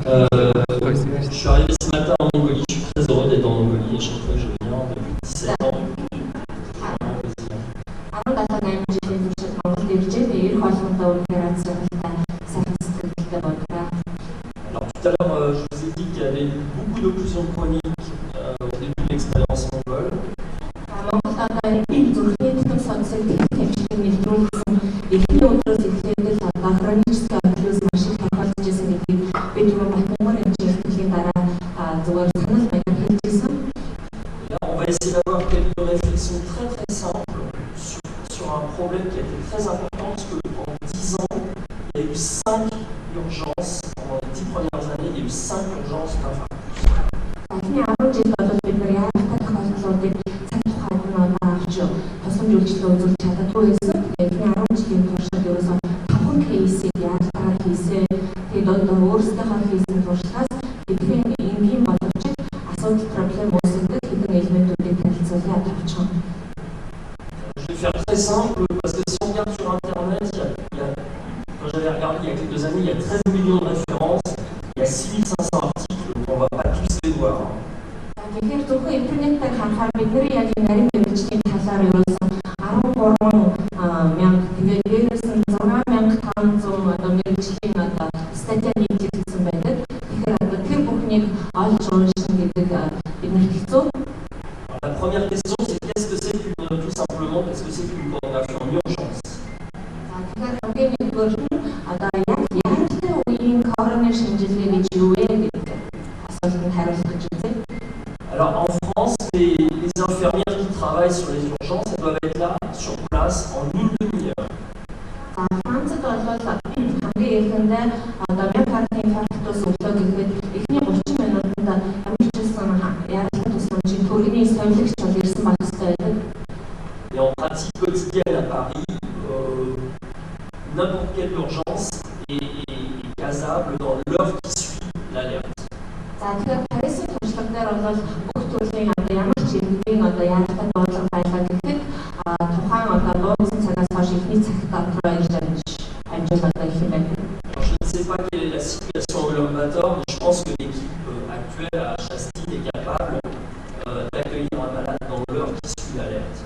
Je suis arrivé ce matin en Mongolie, je suis très heureux d'être en Mongolie, à chaque fois que je viens depuis 17 ans. Alors tout à l'heure, je vous ai dit qu'il y avait beaucoup d'occlusions chroniques au début de l'expérience mongole. Là, on va essayer d'avoir quelques réflexions très très simples sur un problème qui a été très important, parce qu'en 10 ans, il y a eu 5 urgences, pendant les 10 premières années, il y a eu 5 urgences d'infarctus. Je vais faire très simple, parce que si on regarde sur Internet, quand j'avais regardé il y a quelques années, il y a 13 millions de références, il y a 6500 articles, donc on ne va pas tous les voir. La première question, c'est qu'est-ce que c'est tout simplement, qu'est-ce que c'est qu'une échographie en urgence? Alors en France, les infirmières qui travaillent sur les urgences, elles doivent être là, sur place, en une demi-heure. Et en pratique quotidienne à Paris, n'importe quelle urgence est casable dans l'heure qui suit l'alerte. Alors, je ne sais pas quelle est la situation au Ulaanbaatar, mais je pense que l'équipe actuelle à Chastine est capable d'accueillir un malade dans l'heure qui suit l'alerte.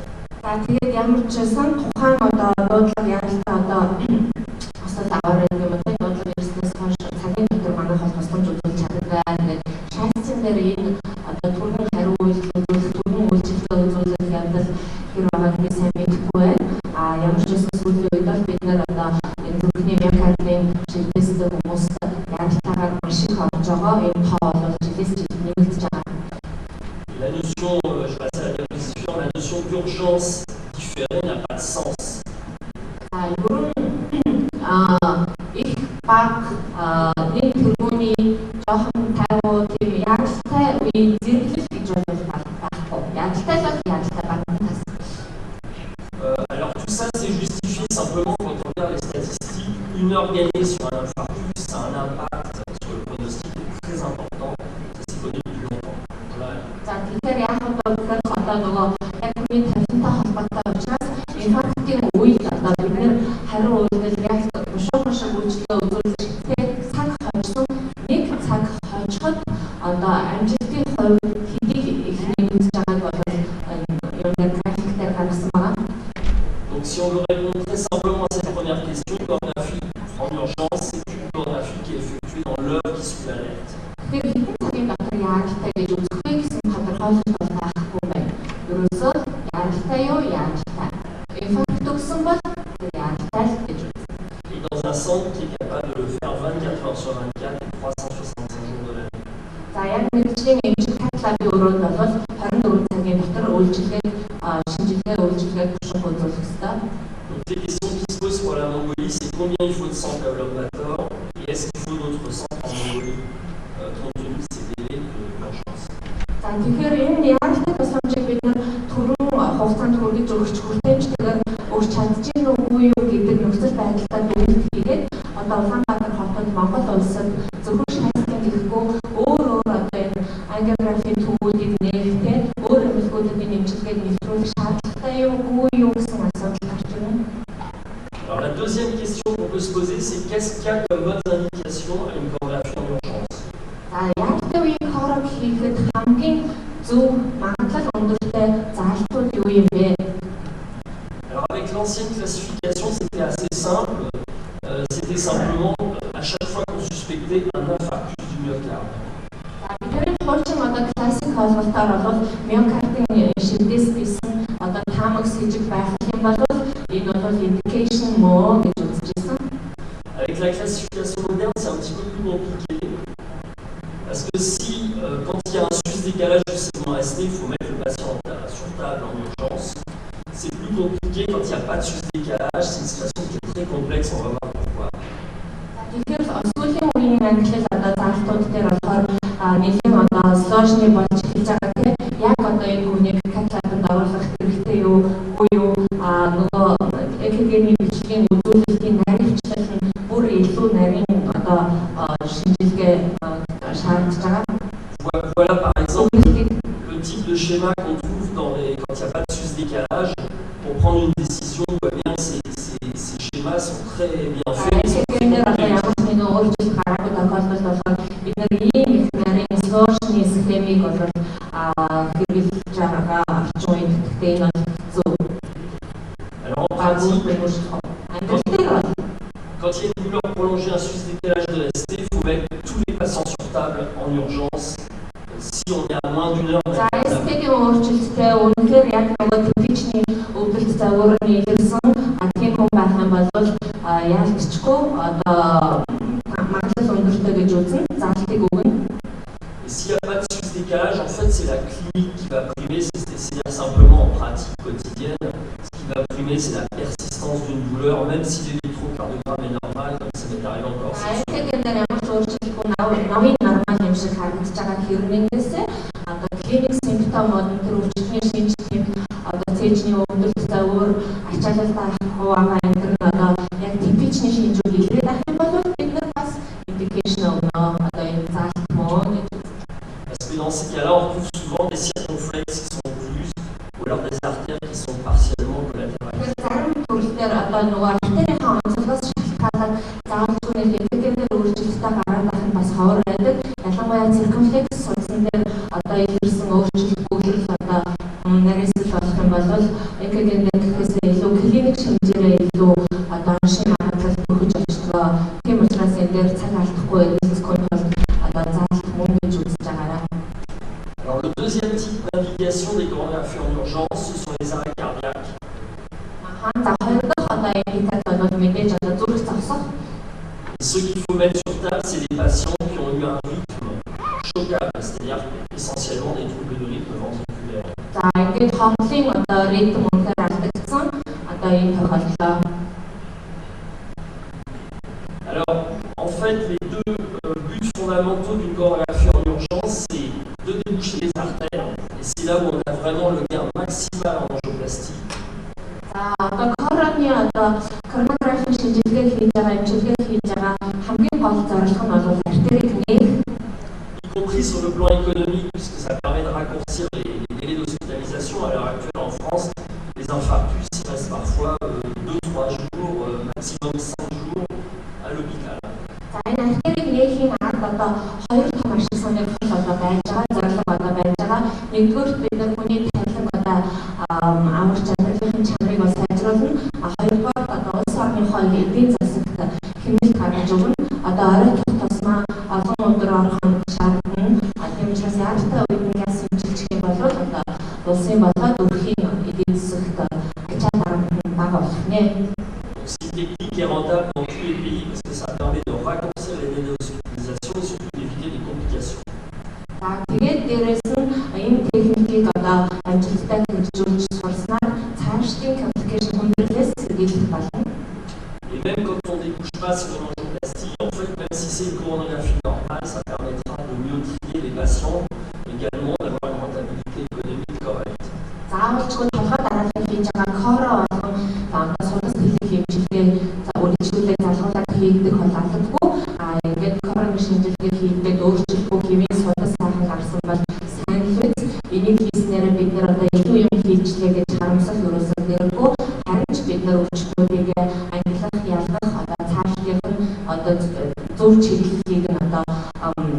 La notion, je passe à la diapositive, la notion d'urgence différée n'a pas de sens. Alors tout ça c'est justifié simplement quand on regarde les statistiques. Une heure gagnée sur un infarctus, ça a un impact sur le pronostic très important. Ça s'est connu depuis longtemps. Voilà. Donc si on veut répondre très simplement à cette première question, l'échographie en urgence, c'est une échographie qui est effectuée dans l'heure qui suit l'alerte. Et dans un centre qui est capable de le faire 24 heures sur 24 et 365 jours de l'année. Donc les questions qui se posent pour la Mongolie, c'est combien il faut de centres à Ulaanbaatar et est-ce qu'il faut d'autres centres en Mongolie compte tenu de ces délais d'urgence. Alors la deuxième question qu'on peut se poser, c'est qu'est-ce qu'il y a comme mode d'indication à une échographie en urgence? Яг тэр үеийн хорог хийхэд хамгийн зөв магадлал өндөртэй заалтууд юу юм бэ? Alors avec l'ancienne classification, c'était assez simple. C'était simplement à chaque fois qu'on suspectait un infarctus du myocarde. Тэгэхээр хуучин одоо классик ойлголтоор бол миокардын шивдээс гэсэн одоо таамаг с жиг байх юм бол энэ бол indication мөн гэж үзчихсэн. Avec la classification moderne, c'est un petit peu plus compliqué. Parce que si, quand il y a un sus-décalage du segment ST, il faut mettre le patient sur table en urgence. C'est plus compliqué quand il n'y a pas de sus-décalage, c'est une situation qui est très complexe, on va voir pourquoi. Тэгэхээр сүүлийн үеийн англи одоо заалтууд дээр болохоор нэлийн одоо сложны болж хийж байгаа тийм яг одоо энэ хүнийг каталогт оруулах хэрэгтэй юу уу нөгөө экогений бичлэгийн үзүүлэлтийн нарийнчлал нь бүр илүү нарийн одоо шинжилгээ шаардж байгаа. Voilà par exemple le type de schéma qu'on trouve quand il n'y a pas de sus-décalage. Pour prendre une décision, bien, ces schémas sont très bien faits. Alors en pratique, quand il y a une douleur prolongée, un sus-décalage de ST, il faut mettre tous les patients sur table en urgence. Si on est à moins d'une heure, et s'il n'y a pas de sus-décalage, en fait, c'est la clinique qui va primer, c'est simplement en pratique quotidienne. Ce qui va primer, c'est la persistance d'une douleur, même si l'électrocardiogramme est normal, comme ça m'est arrivé encore. Parce que dans ces cas-là, on retrouve souvent des circonflexes qui sont occluses ou alors des artères qui sont partiellement collatérales. Alors le deuxième type d'indication des chorégraphies en urgence, ce sont les arrêts cardiaques. Et ceux qu'il faut mettre sur table, c'est les patients qui ont eu un rythme choquable, c'est-à-dire essentiellement des troubles de rythme ventriculaire. Alors, en fait, les deux buts fondamentaux d'une chorégraphie en urgence, c'est de déboucher les artères, et c'est là où on a vraiment le gain maximal en angioplastie. Y compris sur le plan économique, puisque ça permet de raccourcir les délais d'hospitalisation. À l'heure actuelle en France, les infarctus ils restent parfois 2-3 jours, maximum 5 jours à l'hôpital. Donc c'est une technique qui est rentable dans tous les pays parce que ça permet de raccourcir les délais d'hospitalisation et surtout d'éviter des complications. Et même quand on ne débouche pas sur une angioplastie, en fait, même si c'est une coronographie normale, ça permettra de mieux trier les patients, également d'avoir une rentabilité économique correcte. зөв чиглэлийг нь одоо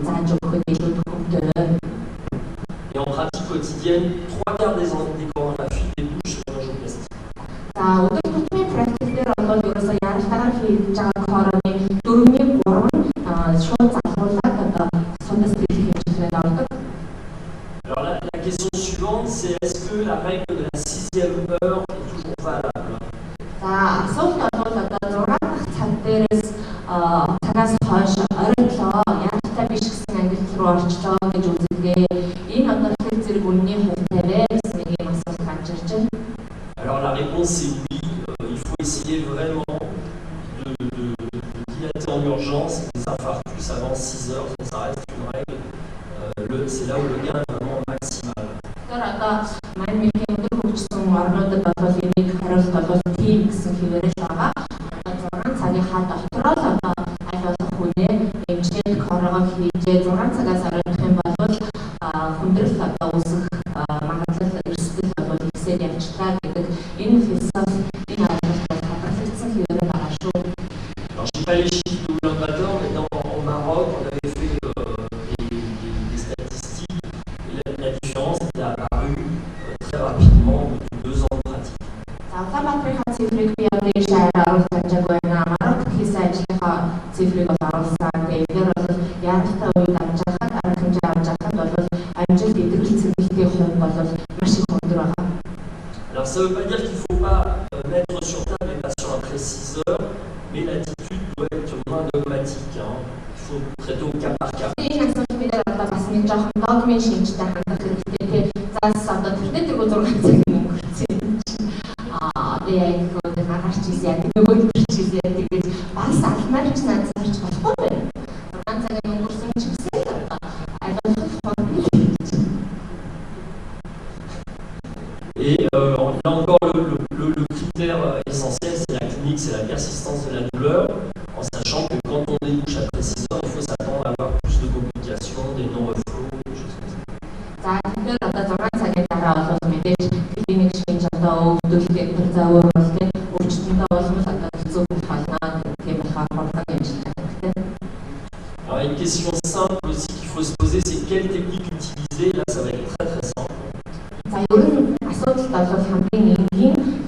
зааж өгөх руу орчлоо гэж үзэгдээ. Энэ одоо хэл зэрэг үнний хувьтай вэ гэсэн нэг юм асуулт гарч ирж байна. Alors la réponse est oui, il faut essayer vraiment de dilater en urgence les infarctus avant 6 heures, ça reste une règle, c'est là où le gain est vraiment maximal. Тэр одоо маань мэдээ өндөр хөгжсөн орнуудад бол энийг хариулт бол тийм гэсэн хэвээрээ байгаа. Одоо 6 цагийнхаа дотроо л одоо аль болох хүнээ эмчилж хорогоо хийж 6 цагаас оройх юм бол хүндрэл одоо үүсэх магадлал эрсдэл бол ихсээд явчихлаа гэдэг энэ философи энэ ойлголтод хадгалагдсан хэвээрээ байгаа шүү. Alors je n'ai pas les chiffres de Ulaanbaatar, mais au Maroc, on avait fait des statistiques et la différence était apparue très rapidement au bout de 2 ans de pratique. Улаанбаатарын цифрыг би одоо ийш харуулж байгаа байна. Марок хийсэн ажлынхаа цифрыг бол оруулсан. Тэгэхээр бол яаралтай үед авч байхад арга хэмжээ авч байхад бол амжилт идэвхтэй цэвэрлэлийн хувь бол маш их өндөр байгаа. Alors ça ne veut pas dire qu'il ne faut pas mettre sur table les patients après 6 heures, mais l'attitude doit être moins dogmatique. Il faut traiter au cas par cas. Энэ асуулт бид одоо бас нэг жоохон догмын шинжтэй хандах хэрэгтэй. За одоо тэрнээ тэргүй 6 цаг өнгөрцөн. Яг гоо маргааш хийсэн яг нөгөө хийсэн тэгээд бас алмаар ч наацаарч болохгүй байна. 6 цаг өнгөрсөн ч гэсэн Et là encore, le critère essentiel, c'est la clinique, c'est la persistance de la douleur, en sachant que quand on débouche après 6 heures, il faut s'attendre à avoir plus de complications, des non-reflows, des choses comme ça. За тэгэхээр одоо 6 цагийн дараа бол мэдээж клиник шинж одоо өвдөлтөд заавар бол тийм өвчтөндөө болмол одоо хэцүү болно тийм болохоор хурдан хэмжлэх хэрэгтэй. Alors une question simple aussi qu'il faut se poser, c'est quelle technique utiliser. Là, ça va être très très simple. За ер нь асуудал бол хамгийн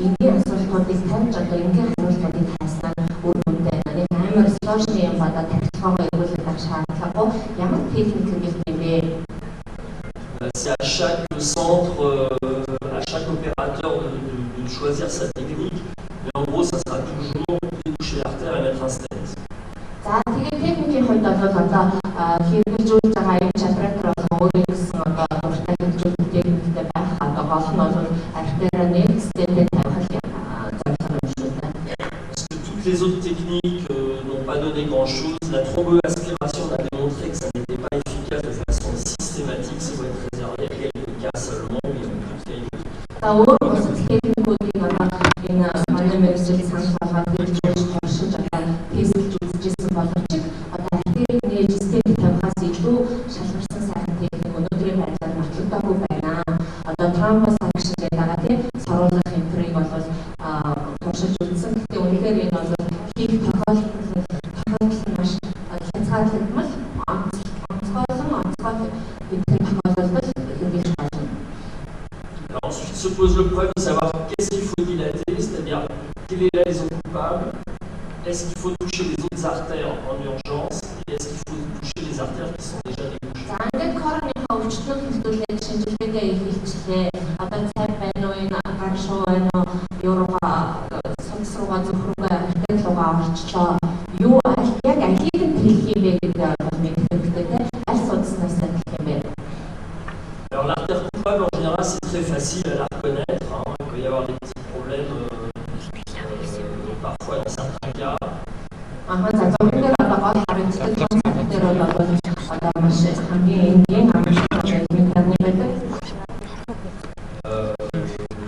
энгийн асуудлуудыг тавьж одоо энгийн хариултуудыг хайснаа үр дүнтэй байна. Нэг амар сложны юм бодоод тахилгаагаа өгүүлэх шаардлагагүй ямар техникийг нэмээ. C'est à chaque centre, à chaque opérateur de choisir sa technique. Mais en gros, ça sera toujours déboucher l'artère et mettre un stent. За тэгээд техникийн хувьд бол одоо хэрэгжүүлж байгаа юм оператор бол өөрөө гэсэн одоо дуртай хэрэгжүүлэх техниктэй байх. Одоо гол нь бол артериа нэг стенттэй тавих зорилго юм шүү дээ. Parce que toutes les autres techniques n'ont pas donné grand-chose. La thromboaspiration a démontré que ça n'était pas efficace de façon systématique. Ça doit être réservé à quelques cas seulement, mais on peut faire une За өөр бусад техникүүдийг одоо энэ манай мэргэжил санал болгоод хэрэгжүүлж туршиж одоо тестэлж үзэжсэн боловч одоо артерийг нээж стент тавихаас илүү шалгарсан сайхан техник өнөөдрийн байдлаар батлагдаагүй байна. Одоо тромбосакшн гэдэг байгаа тийм саруулах хэмтрийг бол туршиж үзсэн. Гэхдээ үнэхээр энэ бол хийх тохиолдол маш хязгаарлагдмал онцгой хэмтрийг тохиолдолд хэрэгжиж байна. Alors ensuite se pose le problème de savoir qu'est-ce qu'il faut dilater, c'est-à-dire quelle est la lésion coupable, est-ce qu'il faut toucher les autres artères en urgence et est-ce qu'il faut toucher les artères qui sont déjà débouchées. За ингээд коронавирусны өвчлөлт хэлтүүлээд шинжилгээгээ хийлчлээ. Одоо цаг байна уу, энэ гар шуу байна уу, юуруугаа судас руугаа зүрх рүүгээ артериал руугаа орчлоо. Юу яг алийг нь хэлэх юм бэ гэдэг бол мэдэх хэрэгтэй тийм. Аль судаснаас хэлэх юм бэ? Alors l'artère coupable en général c'est très facile à la reconnaître, il peut y avoir des petits problèmes parfois dans certains cas. За зөвхөн одоо гол харагддаг концептээр бол одоо маш хамгийн энгийн амжилттай техникны байдаг.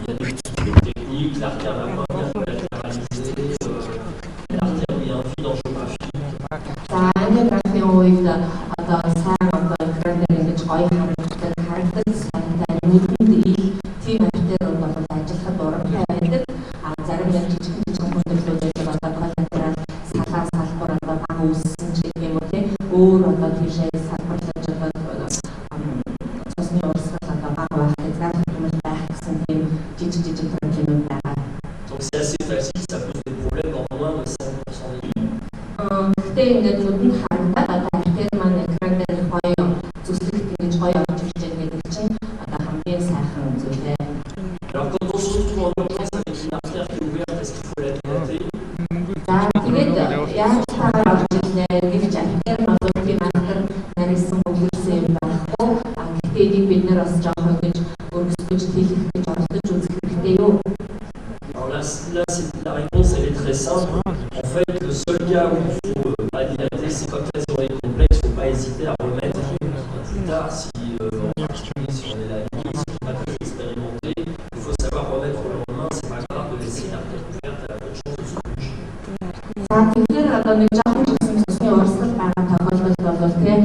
Il y a des techniques, l'artère va pas bien latéralisée, l'artère où il y a un vide angiographique. За ангиографийн үед одоо сайн одоо экрандэр ингэж гоё харагддаг сайтай нүдэнд их тийм артериуд бол ажиллахад урамтай байдаг. Зарим яг жижиг хүндрэлүүд одоо коллатерал салаа салбар одоо баг үүссэн ч гэх юм уу тийм өөр одоо тийшээ салбарлаж одоо цусны урсгал одоо баг байх гэдэг юм байх гэсэн тийм жижиг проблемүүд байгаа. Donc c'est assez facile, ça pose des problèmes dans moins de 5% des cas. Гэхдээ ингээд нүдэнд харагдаад одоо артер маань экран дээр гоё tard si, en particulier si on est là, qui n'est pas très expérimenté, il faut savoir remettre au lendemain, c'est pas grave de laisser une artère ouverte, elle a peu de chance de se bouger. За тэгэхээр одоо нэг жоохон ч гэсэн цусны урсгал байгаа тохиолдолд бол тийм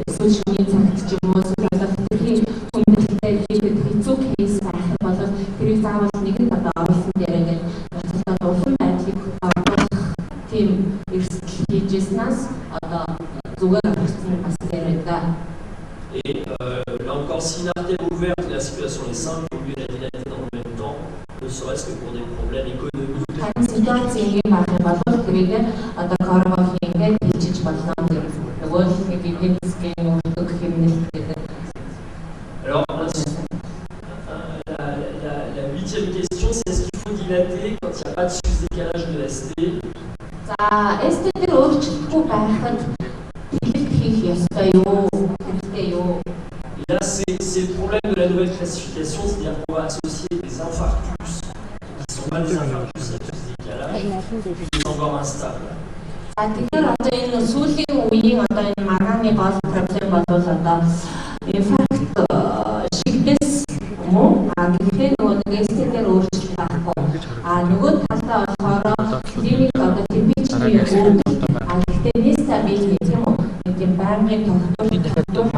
эсвэл шөнийн цагт ч юм уу эсвэл одоо хэтэрхий хүндрэлтэй хийхэд хэцүү кейс байх юм бол тэрийг заавал нэгэн одоо оруулсан дээр ингээд цустай дулан байдлыг олгох тийм эрсдэл хийжсэнээс одоо зүгээр авчихсан бас яриад. Et là encore, si une artère est ouverte, la situation est simple, il vaut mieux la dilater dans le même temps, ne serait-ce que pour des problèmes économiques. Ситуацийн юм байх юм бол тэрийг одоо коровогийн ингээд хийчих болно гэх нөгөө нэг эдийн үүрэг хэмнэлт гэдэг. Alors, la huitième question, c'est est-ce qu'il faut dilater quand il n'y a pas de sous-décalage de ST? За, ST дээр өөрчлөлтгүй байхад дийлэлт хийх ёстой юу? Хэрэгтэй юу? Et là, c'est le problème de la nouvelle classification, c'est-à-dire qu'on va associer des infarctus qui ne sont pas des infarctus avec sous-décalage, des encore instables. За, тэгэхээр одоо энэ сүүлийн үеийн одоо энэ маргааны гол проблем бол одоо инфаркт шигнэс юм уу? Гэхдээ нөгөө нэг ST дээр өөрчлөлт байхгүй. Нөгөө талдаа болохоор клиник одоо тэмбичний өвдөлт гэхдээ нестабил тийм үү? Тийм байнгын тогтмол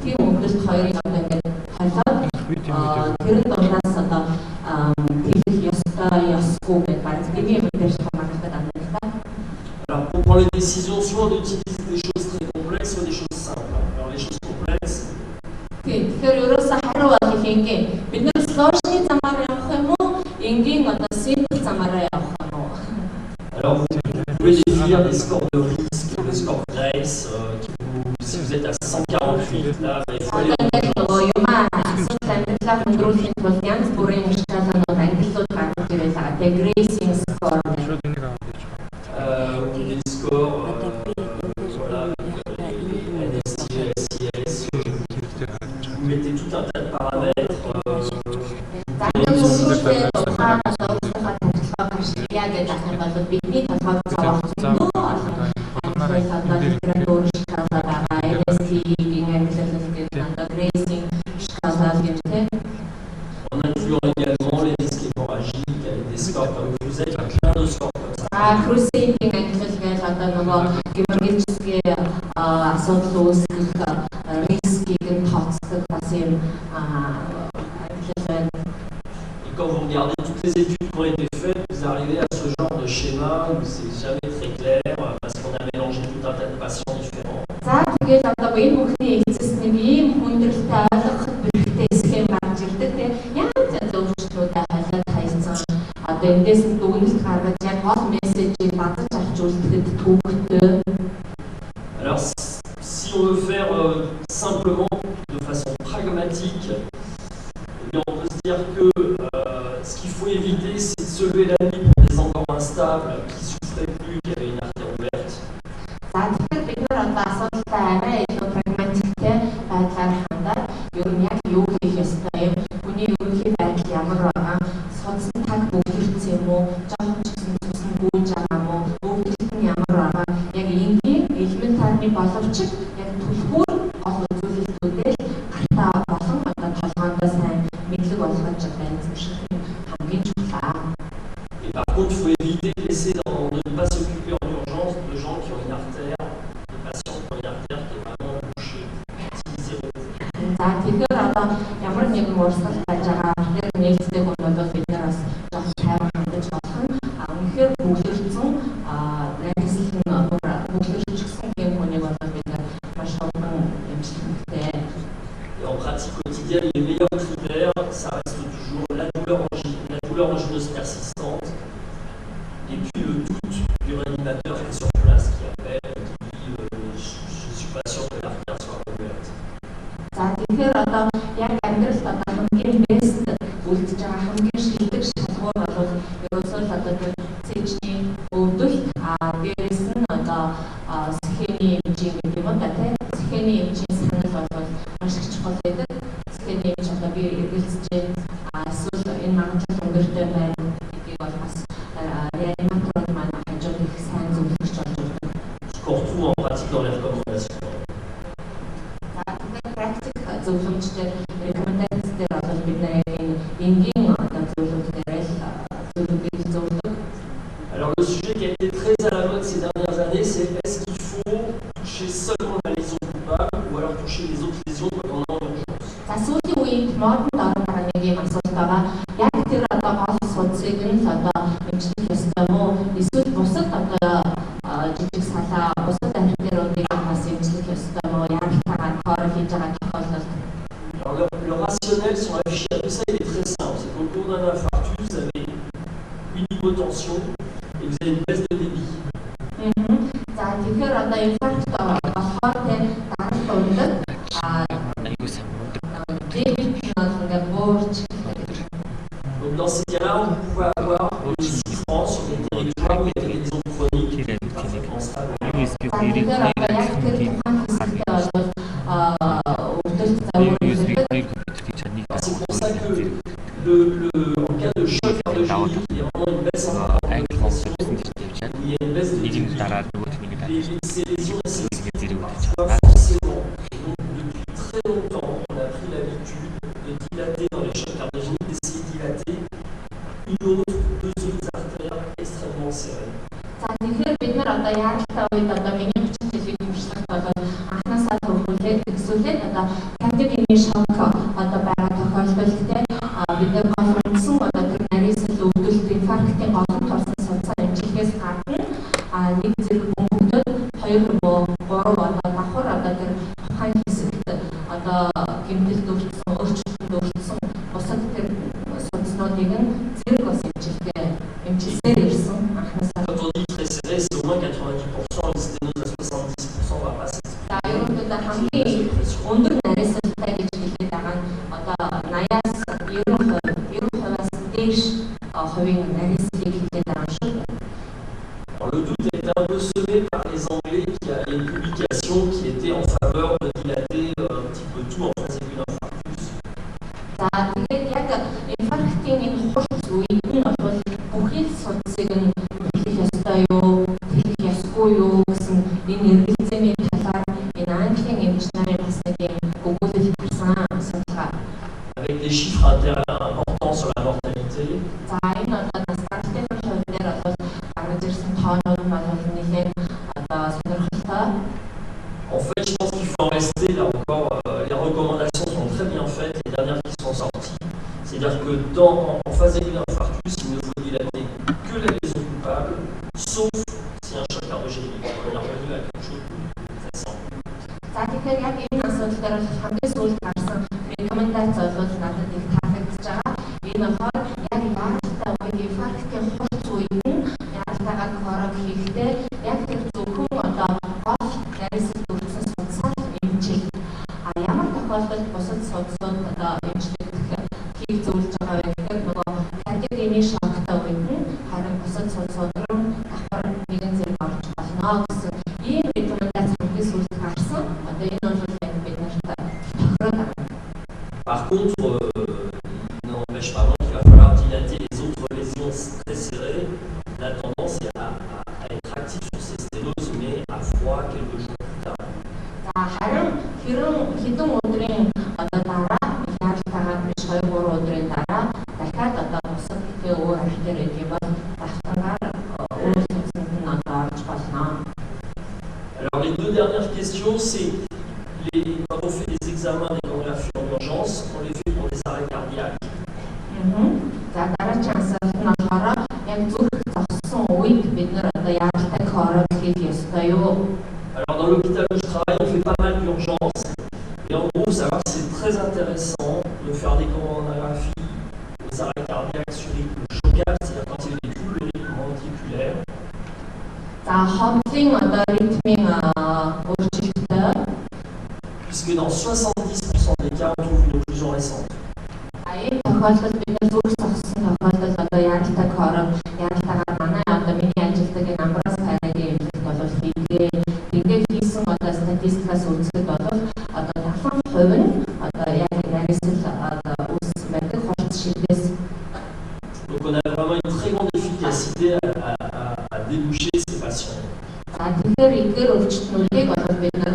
тийм өвдөлт хоёрыг одоо ингээд халаад тэр дундаас одоо дийлэх ёстой ёсгүй гэж байна. Тэний мэдээж хамаардаг байна. Alors, pour prendre les décisions, soit on utilise des choses très complexes, soit des choses simples. Alors, les choses complexes. Тэгэхээр ерөөсөө хариу болох ингээ бид нэр сложны замаар явах юм уу? Энгийн одоо simple замаараа явах юм уу? Alors, vous pouvez définir des scores de risque, des scores Grace, si vous êtes à 148, là, il faut aller des scores, voilà, NST, SIS, vous mettez tout un tas de paramètres. En incluant également les risques hémorragiques avec des scores comme vous êtes, plein de scores comme ça. Cruising ангиллал одоо нөгөө геморрагические асуудал үүсгэх рискийг нь тооцдог бас юм ангиллал. Et quand vous regardez toutes les études qui ont été faites, vous arrivez à ce genre de schéma où c'est jamais très clair parce qu'on a mélangé tout un tas de patients différents. За тэгээд одоо энэ бүхний эцэс нэг ийм хүндрэлтэй ойлгох хэрэгтэй схем гарч ирдэг тийм янз янз өөрчлөлтүүдээ халиад хайцсан одоо эндээс нь дүгнэлт гаргаж яг гол мессежийг бадаж авч үлдэхэд төвөгтэй. Alors si on veut faire simplement de façon pragmatique, eh bien, on peut se dire que ce qu'il faut éviter, c'est de se lever la nuit pour des encore instables qui souffraient plus, qui avaient une artère ouverte. За тэгэхээр бид нар одоо асуудалтай арай илүү прагматиктэй байдлаар хандаад ер нь яг юу хийх ёстой юм, хүний ерөнхий байдал ямар байгаа, судсан таг бүгдэрсэн юм уу, жоохон ч гэсэн цусны гүйж байгаа юм уу, өвдөлт нь ямар байгаа, яг энгийн элементарны боловч яг түлхүүр гол үзүүлэлтүүдээр гартаа болон одоо толгоондоо сайн мэдлэг болгож байна шиг хамгийн чухал. Et par contre, il faut éviter de laisser de ne pas s'occuper en urgence de gens qui ont une artère, des patients qui ont une artère qui est vraiment bouchée, utilisée. За тэгэхээр одоо ямар нэгэн урсгал байж байгаа тэр нээлттэй хүн бол бид нар бас жоохон тайван хандаж болох нь үнэхээр бүглэрсэн бүглэрчихсэн юм хүнийг бол бид нар маш олон эмчилгээтэй. Et en pratique quotidienne, les meilleurs critères, ça reste toujours la douleur angineuse persistante et puis le doute du réanimateur qui est sur place, qui appelle, qui dit je ne suis pas sûr que l'artère soit ouverte. За тэгэхээр одоо яг амьдралд одоо хамгийн бест үлдэж байгаа хамгийн шилдэг шалгуур бол ерөөсөө л одоо тэр цэжний өвдөлт дээрээс нь одоо схемийн эмчийн гэдэг юм да тийм схемийн эмчийн санал бол маш их чухал байдаг. Схемийн эмч одоо би эргэлзэж эсвэл энэ магадлал өндөртэй байна гэдгийг бол бас реаниматорууд маань хажууд их сайн зөвлөгч болж байна. Ce qu'on retrouve en pratique dans les recommandations. зөвлөмжтэй рекомендацтэй бол бид нар энэ энгийн зөвлөмж дээрээс зөвлөмжийг зөвлөдөг. Alors le sujet qui a été très à la mode ces dernières années, c'est est-ce qu'il faut toucher seulement la lésion coupable ou alors toucher les autres lésions quand on est en urgence. За сүүлийн үед модон дорн байгаа нэг юм асуулт байгаа. Яг тэр одоо гол судсыг нь одоо эмчлэх ёстой мó? Эсвэл бусад одоо жижиг салаа бусад артериудыг бас эмчлэх ёстой мó? Яалтайгаар хоол хийж байгаа тохиолдолд. Alors le rationnel sur la fiche à tout ça, il est très simple. C'est qu'au cours d'un infarctus, vous avez une hypotension et vous avez une baisse de débit. За тэгэхээр одоо инфаркт болохоор тэр даралт ундаг Donc dans ces cas-là, on pouvait avoir une souffrance sur des territoires où il y avait des lésions chroniques et parfaitement stables. C'est pour ça que en cas de choc cardiogénique, il y a vraiment une baisse importante de la pression, il y a une baisse de débit. Ces lésions parfois forcément. Donc depuis très longtemps, on a pris l'habitude de dilater dans les chocs cardiogéniques, d'essayer de dilater une autre, deux autres artères extrêmement serrées. За тэгэхээр бид нар одоо яалттай үед одоо миний 30 жилийн туршлагт бол анхнаасаа төвлөрүүлээд эсвэл одоо кардиогений шок одоо байгаа тохиолдолд бид нар конференцэн одоо тэр нарийнсэл өвдөлт инфарктын голомт орсон судалгаа эмчилгээс гадна нэг зэрэг бөмбөгдөд 2 боо 3 одоо давхар одоо тэр тухайн хэсэгт одоо гэмтэлд өртсөн өөрчлөлтөнд өртсөн бусад тэр судалгааныг нь зэрэг бас эмчилсээр ирсэн анхнаасаа. Quand on dit très serré, c'est au moins 90%, une sténose à 70% va passer. За ерөнхийдөө хамгийн өндөр нарийнсалтай гэж хэлээд байгаа нь одоо 80-аас 90%-аас дээш хувийн нарийнсалыг хэлээд байгаа шүү. Le doute a été un peu semé par les Anglais qui a une publication qui était en faveur de dilater un petit peu tout en phase aiguë d'infarctus. За тэгээд яг инфарктын энэ хурц үед нь бол бүхий судсыг нь хэлэх ёстой юу, хэлэх ёсгүй юу гэсэн энэ эргэлзээний талаар энэ Английн эмч нарын бас нэг юм өгүүлэл гарсан судалгаа. Avec des chiffres importants sur la mortalité. За энэ одоо настартын хувьд дээр бол гарч ирсэн тоонууд нь бол нэлээд одоо сонирхолтой. En fait, je pense qu'il faut en rester là encore. Les recommandations sont très bien faites, les dernières qui sont sorties. C'est-à-dire que en phase aiguë d'infarctus, il ne faut dilater que la lésion coupable, sauf si un choc cardiogénique. On est revenu à quelque chose de très simple. За тэгэхээр яг энэ асуудал дээр бол хамгийн сүүлд гарсан рекомендац бол надад их таалагдж байгаа. Энэ болохоор яг яалттай үед инфарктын хурц үед нь яалтайгаар хорог хийхдээ яг тэр зөвхөн одоо гол нарийнсэл өртсөн судасаар эмчил. Ямар тохиолдолд бусад судасууд одоо эмчлэгдэх хийх зөвлөж байгаа вэ гэхээр нөгөө кардиогений шоктой үед нь харин бусад судасууд руу давхар нэгэн зэрэг орж болно гэсэн ийм рекомендац хамгийн сүүлд гарсан. Одоо энэ бол яг бид нарт тохироод. Par contre, il n'empêche pas qu'il va falloir dilater les autres lésions très serrées. La tendance est à être actif sur ces sténoses, mais à froid quelques jours plus tard. За харин хэдэн өдрийн одоо дараа яалтайгаар биш 2-3 өдрийн дараа дахиад одоо бусад хэвээ өөр архитер гэдэг бол давтангаар өөр судсанд нь одоо орж болно. Alors les deux dernières questions, c'est quand on fait des examens d'échographie en urgence, on les fait pour des arrêts cardiaques. За дараагийн асуулт нь болохоор яг зүрх зогссон үед бид нар одоо яалтай хорог хийх ёстой юу? Alors dans l'hôpital où je travaille, on fait pas mal d'urgences. Et en gros, savoir que c'est très intéressant de faire des coronographies aux arrêts cardiaques sur rythme chocal, c'est-à-dire quand il y a des troubles au rythme ventriculaire. За хооллын одоо ритмийн өөрчлөлтөд Puisque dans 70% des cas, on trouve une occlusion récente. энэ тохиолдолд бид нар зүрх зогссон тохиолдолд одоо яалтайг хорог яалтайгаар манай одоо миний ажилтдаг энэ амбрас пайрагийн эмнэлэгт бол ингээд хийсэн одоо статистикаас үзэхэд бол одоо 70% нь одоо яг нарийнсэл одоо үүссэн байдаг хурц шилдээс. Donc on a vraiment une très grande efficacité à déboucher ces patients. За тэгэхээр эдгээр өвчтнүүдийг бол бид нар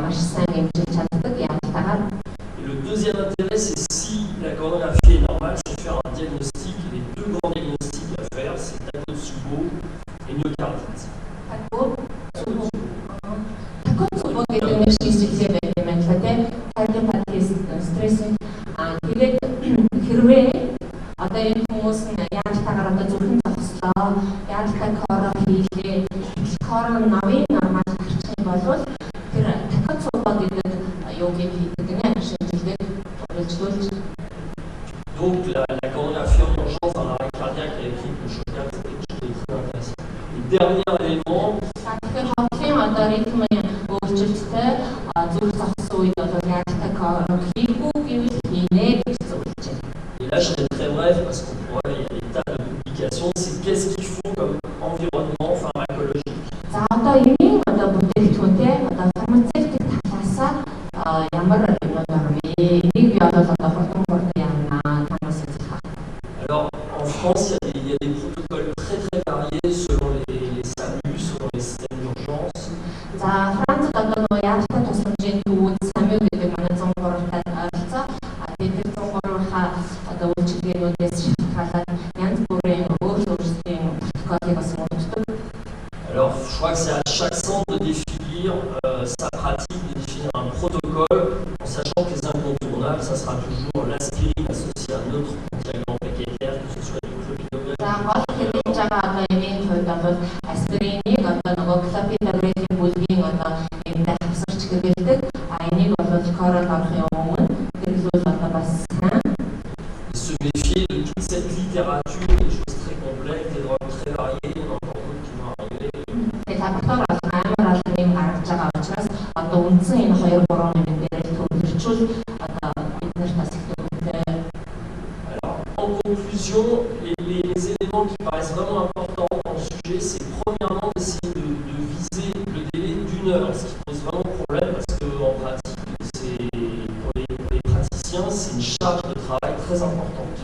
маш сайн эмчилж чаддаг яалтайгаар. бод идэд юу хийдэг гэнэ шинжилгээг үргэлжлүүлж. Donc la coronographie en urgence dans l'arrêt cardiaque avec l'hypnochocal, c'est quelque chose de très intéressant. Et dernier élément, Тэгэхээр хооллын одоо ритмын өөрчлөлттэй зүрх зогссон үед одоо яартай хийхгүй гэвэл хийнэ гэж зөвлөж байна. et là je serai très bref parce qu'on pourrait, il y a des tas de publications, c'est qu'est-ce qu'il faut comme environnement pharmacologique. За одоо энэ одоо бүтээгдэхүүнтэй одоо фармацевтик талаасаа ямар юм бэ? Энийг би одоо хурдан яана танаас үзэх. Alors en France, il y a des protocoles très très variés selon les SAMU, selon les systèmes d'urgence. За Францад одоо нөгөө яартай тусламжийн төвүүд SAMU гэдэг манай 103-тай ойролцоо. Тэгээд 103-ийнхаа одоо үйлчилгээнүүдээс шалтгаалаад янз бүрийн өөрсдийн протоколыг бас мөрддөг. Alors je crois que c'est à chaque centre de définir sa pratique, de définir un protocole, en sachant que les incontournables, ça sera toujours l'aspirine associée à un autre antiagrément plaquettaire, que ce soit du clopidogrel. За гол хэлж байгаа одоо энэ хувьд бол аспиринийг одоо нөгөө клопидографийн бүлгийн одоо энэтэй хавсарч хэрэглэдэг. Энийг бол корон орохын өмнө хэрэглүүл одоо бас сайн. Se méfier de toute cette littérature, des choses très complexes, des drogues très variées, il y en a encore d'autres qui vont arriver. Тэгээд лаборатори амар олон юм гарч байгаа учраас одоо үндсэн энэ 2-3 нэг дээр төвлөрчүүл одоо бид нарт бас их төвлөртэй. Alors en conclusion, les éléments qui paraissent vraiment importants dans le sujet, c'est premièrement d'essayer de viser le délai d'1 heure, ce qui pose vraiment problème parce qu'en pratique, pour les praticiens, c'est une charge de travail très importante.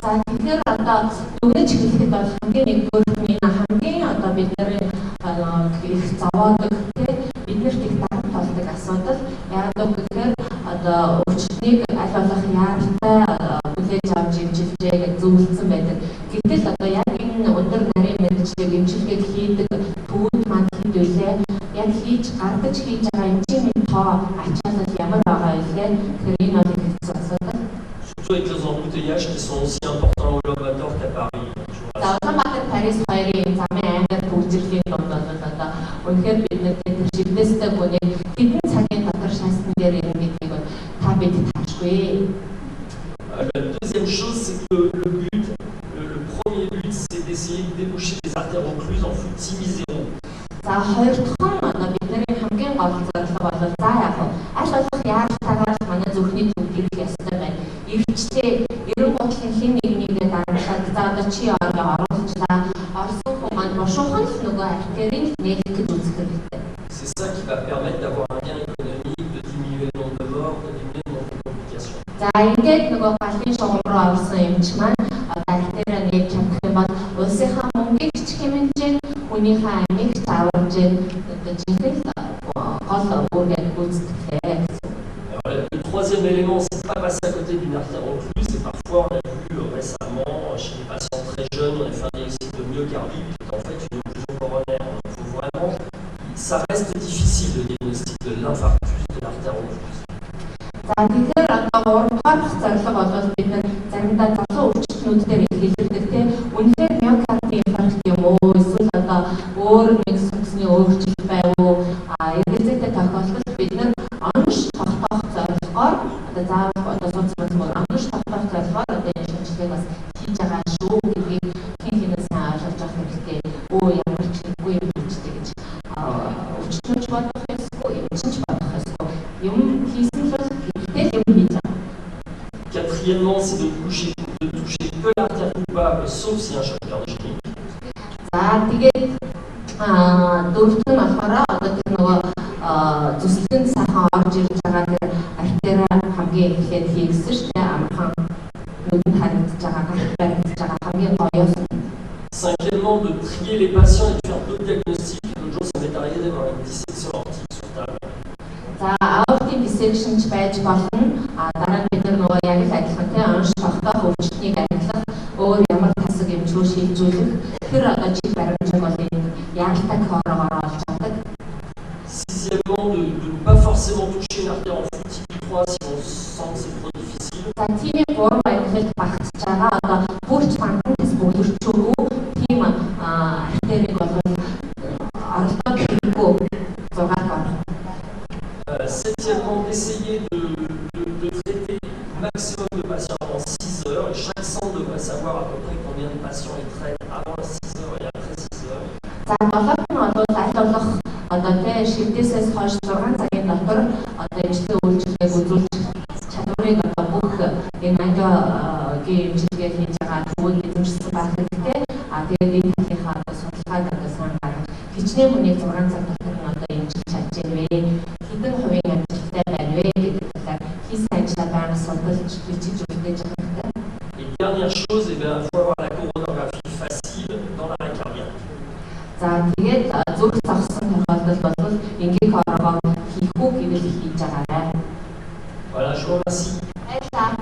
За тэгэхээр одоо дүгнэж хэлэхэд бол хамгийн нэгдүгээр хамгийн одоо бид нарын их зовоодог биднэрт их дарамт болдог асуудал яг гэхээр одоо өвчтнийг аль болох яартай хүлээж авч имчилжээ гэж зөвлөсөн байдаг. Гэтэл одоо яг энэ өндөр нарийн мэргэжлийг имчилгээг хийдэг төвүүд маань хэд вэ? Яг хийж гардаж хийж байгаа эмчийн тоо ачаалал ямар байгаа вэ? Тэгэхээр энэ бол их хэцүү асуудал. Surtout avec les embouteillages qui sont aussi importants au Love qu'à Paris. За Улаанбаатар Парис хоёрын замын аймаг төвчрлийн донд бол одоо үнэхээр бид нар тэр шивнэстэй бүнийг хэдэн цагийн дотор шаасан дээр ирнэ гэдгийг та бид таашгүй. La deuxième chose, c'est que le premier but, c'est d'essayer de déboucher les artères occluses en flux T-0. За хоёр дахь нь одоо бидний хамгийн гол зорилго бол за яг аль болох яартайгаар манай зүрхний төвд ирэх ёстой байна. Ирчтэй 90% хин нэгнийгээ дараалаад за одоо чи оруулчлаа. Орсон хүмүүс маань бошуухан л нөгөө артерийг нээлэх гэж үзэх хэрэгтэй. C'est ça qui va permettre d'avoir un gain économique, de diminuer le nombre de morts, de diminuer le nombre de complications. За ингээд нөгөө галын шугам руу орсон эмч маань одоо артераа нээж чадах юм бол улсынхаа мөнгийг ч хэмжээ хүнийхээ амийг зааварж одоо жинхэнэ гол үүрэг гүйцэтгэх. Le troisième élément, c'est pas passer à côté d'une artère occluse. Et parfois, on a vu récemment chez des patients très jeunes, on a fait un diagnostic de myocardite, qui est en fait une occlusion coronaire. Il faut vraiment, ça reste difficile le diagnostic de l'infarctus de l'artère occluse. За тэгэхээр одоо урдгаар зорилго бол бид нар заримдаа залуу өвчтнүүд дээр илэрхийлдэг тийм үнэхээр миокардын инфаркт юм уу эсвэл одоо өөр нэг сүнсний өөрчлөлт байв уу эргэлзээтэй тохиолдолд бид нар онш тогтоох зорилгоор одоо заавал одоо судалсан мөр онш тогтоох зорилгоор одоо энэ шинжилгээг бас хийж байгаа шүү гэдгийг хинээс ойлгож авах хэрэгтэй. Өө ямар ч хэрэггүй юм болчтой гэж өвчтнүүд бодох ёсгүй эмчинч бодох ёсгүй юм хийсэн бол Quatrièmement, c'est de toucher que l'artère coupable, sauf si un choc cardiaque. За тэгээд дөрөвт нь болохоор одоо тэр нөгөө зүсгэн сайхан орж ирж байгаа тэр артераа хамгийн эхлээд хийгсэн шүү дээ. Амархан нүдэнд харагдаж байгаа, гарт баригдаж байгаа хамгийн гоёос. Cinquièmement, de trier les patients et de faire d'autres diagnostics. L'autre jour, ça m'est arrivé d'avoir une dissection aortique sur table. За aortic dissection ч байж болно. Дараа нь бид нөгөө яг л адилхантай онш тогтоох өвчтнийг арилгах өөр ямар тасаг эмчгүй шийдвэрлэх тэр одоо чиг баримжааг бол энэ яалтаг хоорогоор олж авдаг. Sixièmement, de ne pas forcément toucher une artère en flux type 3 si on sent que c'est trop difficile. За тийм 3 ангилалд багтж байгаа одоо бүрч фантас бүгдчүүгүү тийм артерийг бол оролдоод хэрэггүй 6 орох. Septièmement, d'essayer de traiter le maximum de patients en 6 heures. Et chaque centre devrait savoir à peu près combien de patients il traite avant 6 heures et après 6 heures. За долоох нь бол айлуулах одоо тэ шилдээсээс хойш 6 цагийн дотор одоо эмчилгээ үйлчилгээг үзүүлж чадварыг одоо бүх энэ ангигийн эмчилгээ хийж байгаа бүгд эзэмшсэн байх хэрэгтэй. Тэгээд энэ талынхаа одоо судалгааг одоо сайн гаргаж хичнээн хүнийг 6 цаг дотор нь одоо эмчилж чадж байна вэ? Хэдэн хувийн амжилттай байна вэ гэдэг талаар хийсэн ажлаа байнга судалж бичиж үлдээж байгаа хэрэгтэй. Et dernière chose, il faut avoir la coronographie facile dans l'arrêt cardiaque. За тэгээд зүрх зогссон тохиолдолд бол энгийн хорогоо хийх үү гэвэл хийж байгаарай. Voilà, je vous remercie. Баярлалаа.